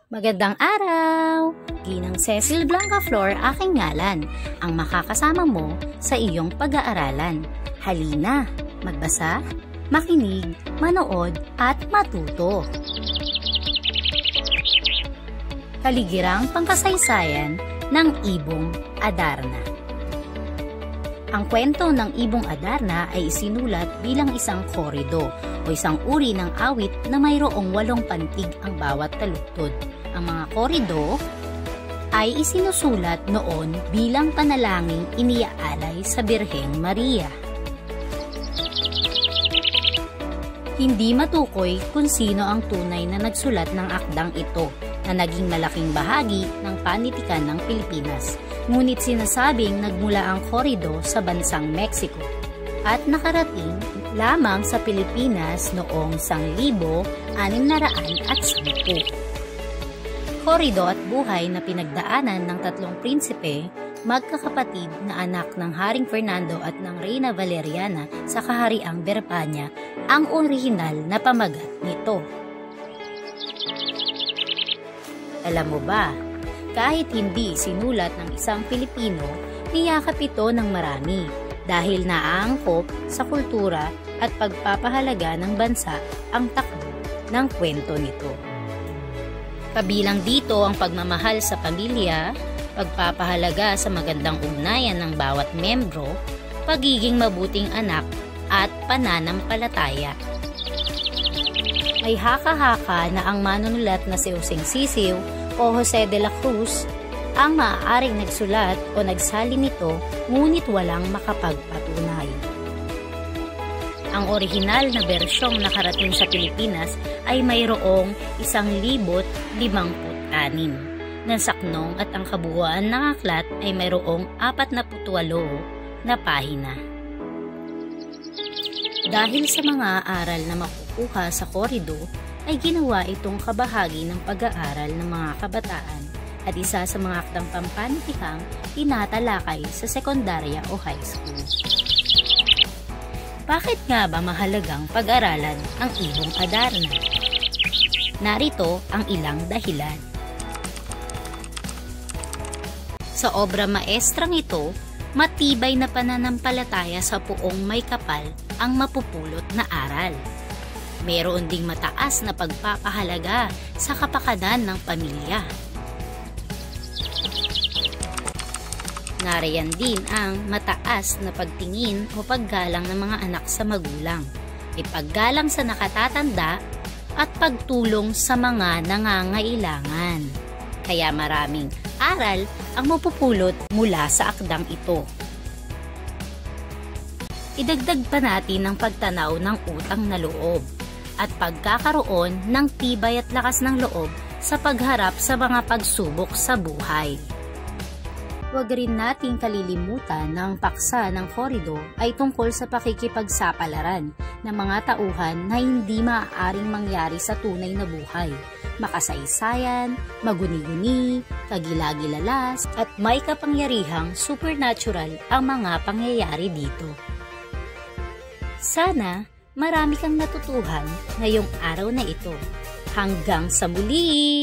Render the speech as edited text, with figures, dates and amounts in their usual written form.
Magandang araw! Ginang Cecil Blanca Flor aking ngalan, ang makakasama mo sa iyong pag-aaralan. Halina, magbasa, makinig, manood at matuto. Kaligirang pangkasaysayan ng Ibong Adarna. Ang kwento ng Ibong Adarna ay isinulat bilang isang korido o isang uri ng awit na mayroong 8 pantig ang bawat taludtod. Ang mga korido ay isinusulat noon bilang panalangin iniaalay sa Birheng Maria. Hindi matukoy kung sino ang tunay na nagsulat ng akdang ito na naging malaking bahagi ng panitikan ng Pilipinas. Ngunit sinasabing nagmula ang korido sa bansang Mexico at nakarating lamang sa Pilipinas noong 1610. Korido at buhay na pinagdaanan ng 3 prinsipe, magkakapatid na anak ng Haring Fernando at ng Reyna Valeriana sa Kahariang Birmania, ang orihinal na pamagat nito. Alam mo ba, kahit hindi sinulat ng isang Pilipino, niyakap ito ng marami dahil naaangkop sa kultura at pagpapahalaga ng bansa ang takbo ng kwento nito. Kabilang dito ang pagmamahal sa pamilya, pagpapahalaga sa magandang ugnayan ng bawat membro, pagiging mabuting anak at pananampalataya. May haka-haka na ang manunulat na si Joseng Sisiw o Jose de la Cruz ang maaaring nagsulat o nagsalin nito, ngunit walang makapagpatunay. Ang orihinal na bersyong nakarating sa Pilipinas ay mayroong 1,056 na saknong at ang kabuuan ng aklat ay mayroong 48 na pahina. Dahil sa mga aral na makukuha sa korido, ay ginawa itong kabahagi ng pag-aaral ng mga kabataan at isa sa mga akdang pampanitikang tinatalakay sa sekundarya o high school. Bakit nga ba mahalagang pag-aralan ang Ibong Adarna? Narito ang ilang dahilan. Sa obra maestrang ito, matibay na pananampalataya sa puong may kapal ang mapupulot na aral. Meron ding mataas na pagpapahalaga sa kapakanan ng pamilya. Nariyan din ang mataas na pagtingin o paggalang ng mga anak sa magulang, ipaggalang sa nakatatanda at pagtulong sa mga nangangailangan. Kaya maraming aral ang mapupulot mula sa akdang ito. Idagdag pa natin ang pagtanaw ng utang na loob at pagkakaroon ng tibay at lakas ng loob sa pagharap sa mga pagsubok sa buhay. Huwag rin nating kalilimutan na ang paksa ng korido ay tungkol sa pakikipagsapalaran ng mga tauhan na hindi maaaring mangyari sa tunay na buhay. Makasaysayan, maguni-guni, kagilagilalas, at may kapangyarihang supernatural ang mga pangyayari dito. Sana marami kang natutuhan ngayong araw na ito. Hanggang sa muli!